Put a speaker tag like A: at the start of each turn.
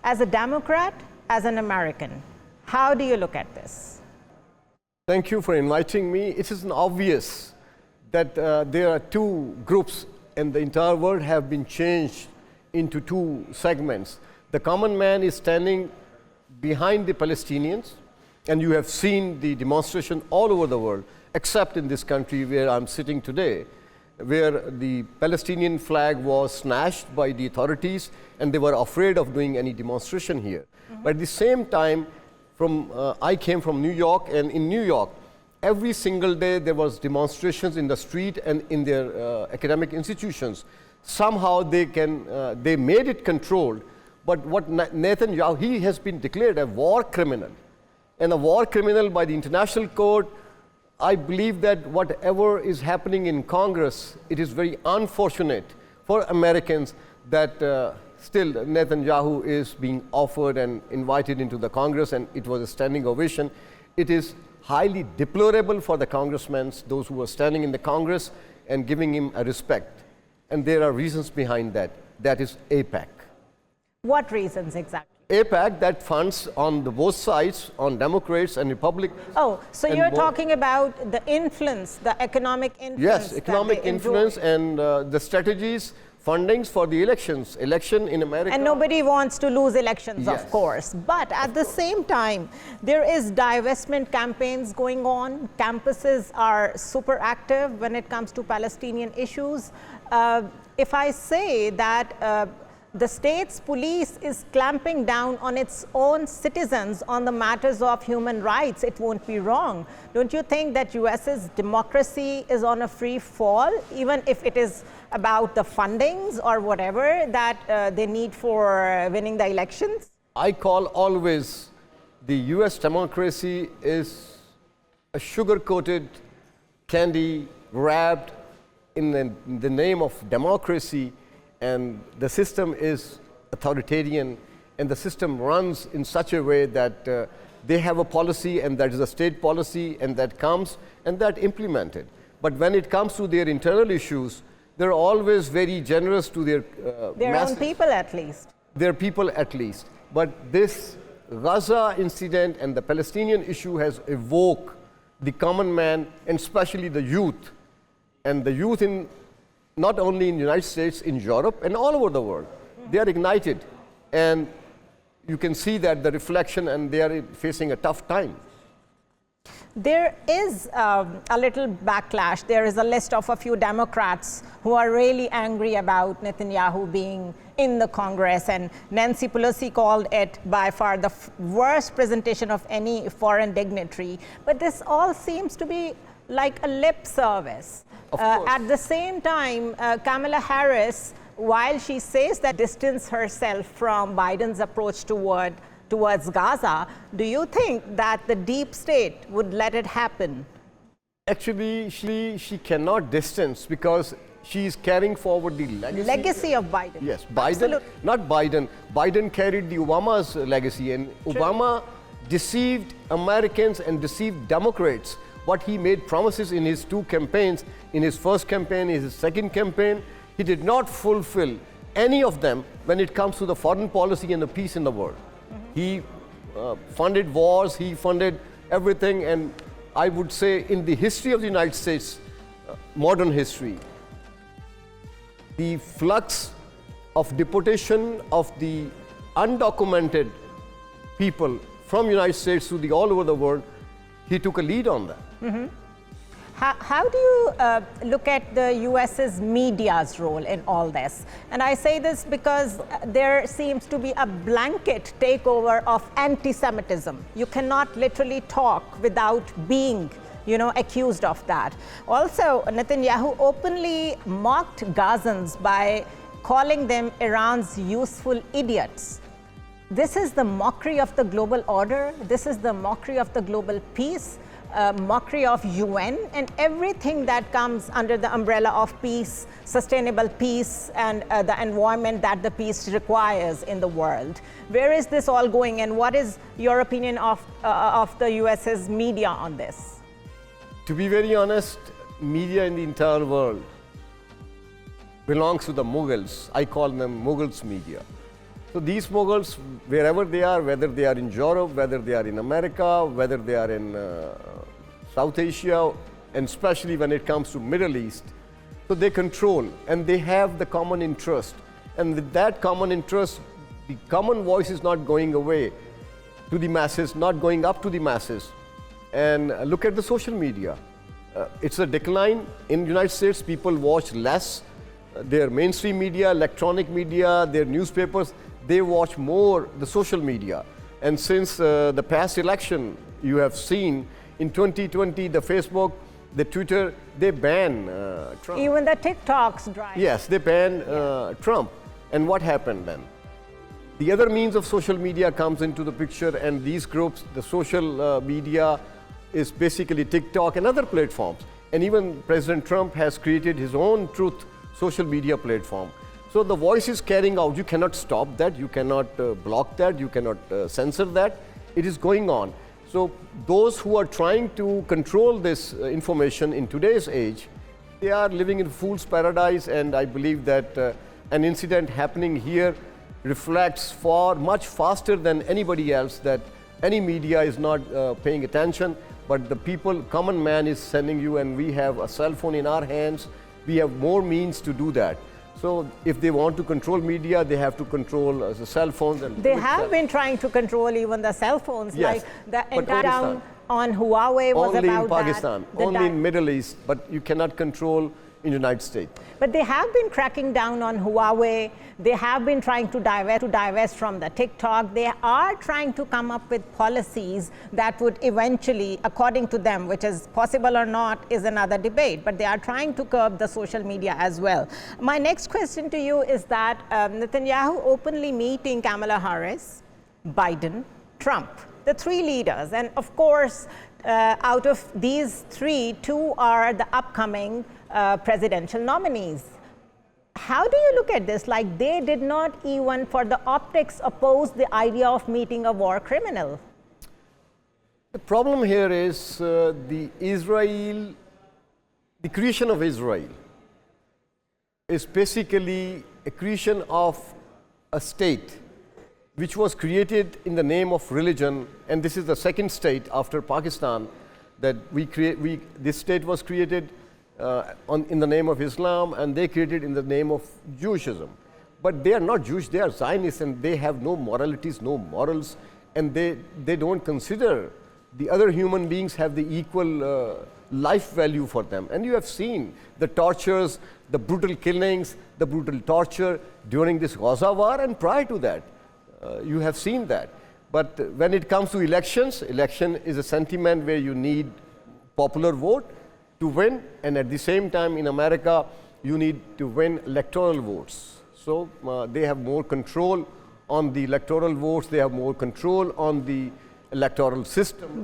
A: As a Democrat, as an American, how do you look at this?
B: Thank you for inviting me. It is obvious that there are two groups and the entire world have been changed into two segments. The common man is standing behind the Palestinians, and you have seen the demonstration all over the world, except in this country where I'm sitting today, where the Palestinian flag was snatched by the authorities and they were afraid of doing any demonstration here. But at the same time, I came from New York, and in New York, every single day there was demonstrations in the street and in their academic institutions. Somehow they made it controlled, but what Natenyahu, he has been declared a war criminal. And a war criminal by the International Court. I believe that whatever is happening in Congress, it is very unfortunate for Americans that still Natenyahu is being offered and invited into the Congress, and it was a standing ovation. It is highly deplorable for the congressmen, those who are standing in the Congress and giving him a respect. And there are reasons behind that. That is AIPAC.
A: What reasons exactly?
B: AIPAC that funds on both sides, on Democrats and Republicans.
A: Oh, so you're talking about the influence, the economic influence.
B: Yes, economic influence and the strategies, fundings for the elections, election in America.
A: And nobody wants to lose elections,
B: yes,
A: of course. But at the same time, there is divestment campaigns going on. Campuses are super active when it comes to Palestinian issues. If I say that the state's police is clamping down on its own citizens on the matters of human rights, it won't be wrong. Don't you think that US's democracy is on a free fall, even if it is about the fundings or whatever that they need for winning the elections?
B: I call always the US democracy is a sugar-coated candy wrapped in the name of democracy, and the system is authoritarian, and the system runs in such a way that they have a policy, and that is a state policy, and that comes and that implemented. But when it comes to their internal issues, they're always very generous to their
A: own people at least.
B: Their people at least. But this Gaza incident and the Palestinian issue has evoked the common man, and especially the youth, and the youth in not only in the United States, in Europe, and all over the world. They are ignited, and you can see that the reflection, and they are facing a tough time.
A: There is a little backlash. There is a list of a few Democrats who are really angry about Netanyahu being in the Congress, and Nancy Pelosi called it by far the worst presentation of any foreign dignitary. But this all seems to be like a lip service. At the same time, Kamala Harris, while she says that distance herself from Biden's approach towards Gaza, do you think that the deep state would let it happen?
B: Actually, she cannot distance because she is carrying forward the
A: legacy of Biden.
B: Yes, Biden, absolutely. Not Biden. Biden carried the Obama's legacy, and true. Obama deceived Americans and deceived Democrats. What he made promises in his two campaigns, in his first campaign, in his second campaign, he did not fulfill any of them when it comes to the foreign policy and the peace in the world. He funded wars, he funded everything, and I would say in the history of the United States, modern history, the flux of deportation of the undocumented people from United States to all over the world, he took a lead on that.
A: How do you look at the US's media's role in all this? And I say this because there seems to be a blanket takeover of anti-Semitism. You cannot literally talk without being, accused of that. Also, Netanyahu openly mocked Gazans by calling them Iran's useful idiots. This is the mockery of the global order. This is the mockery of the global peace. Mockery of UN and everything that comes under the umbrella of peace, sustainable peace, and the environment that the peace requires in the world. Where is this all going, and what is your opinion of the US's media on this?
B: To be very honest, media in the entire world belongs to the Mughals. I call them Mughals media. So these moguls, wherever they are, whether they are in Europe, whether they are in America, whether they are in South Asia, and especially when it comes to Middle East, so they control and they have the common interest. And with that common interest, the common voice is not going away to the masses, not going up to the masses. And look at the social media. It's a decline. In the United States, people watch less. Their mainstream media, electronic media, their newspapers, they watch more the social media. And since the past election, you have seen in 2020, the Facebook, the Twitter, they ban Trump.
A: Even the TikToks drive.
B: Yes, they ban Trump. And what happened then? The other means of social media comes into the picture, and these groups, the social media is basically TikTok and other platforms. And even President Trump has created his own truth social media platform. So the voice is carrying out. You cannot stop that. You cannot block that. You cannot censor that. It is going on. So those who are trying to control this information in today's age, they are living in fool's paradise. And I believe that an incident happening here reflects far much faster than anybody else that any media is not paying attention, but the people, common man is sending you, and we have a cell phone in our hands. We have more means to do that. So if they want to control media, they have to control the cell phones. And
A: they have been trying to control even the cell phones.
B: Yes,
A: like the entire down on Huawei was
B: only
A: about
B: in Pakistan,
A: that.
B: Only in Middle East, but you cannot control in the United States.
A: But they have been cracking down on Huawei. They have been trying to divest from the TikTok. They are trying to come up with policies that would eventually, according to them, which is possible or not is another debate, but they are trying to curb the social media as well. My next question to you is that Netanyahu openly meeting Kamala Harris, Biden, Trump, the three leaders. And of course, out of these three, two are the upcoming presidential nominees. How do you look at this? Like, they did not even for the optics oppose the idea of meeting a war criminal.
B: The problem here is the creation of Israel is basically a creation of a state which was created in the name of religion, and this is the second state after Pakistan that this state was created in the name of Islam, and they created in the name of Jewishism. But they are not Jewish, they are Zionists, and they have no moralities, no morals, and they don't consider the other human beings have the equal life value for them. And you have seen the tortures, the brutal killings, the brutal torture during this Gaza war and prior to that. You have seen that. But when it comes to elections, election is a sentiment where you need popular vote to win, and at the same time in America you need to win electoral votes. So they have more control on the electoral votes, they have more control on the electoral system.
A: But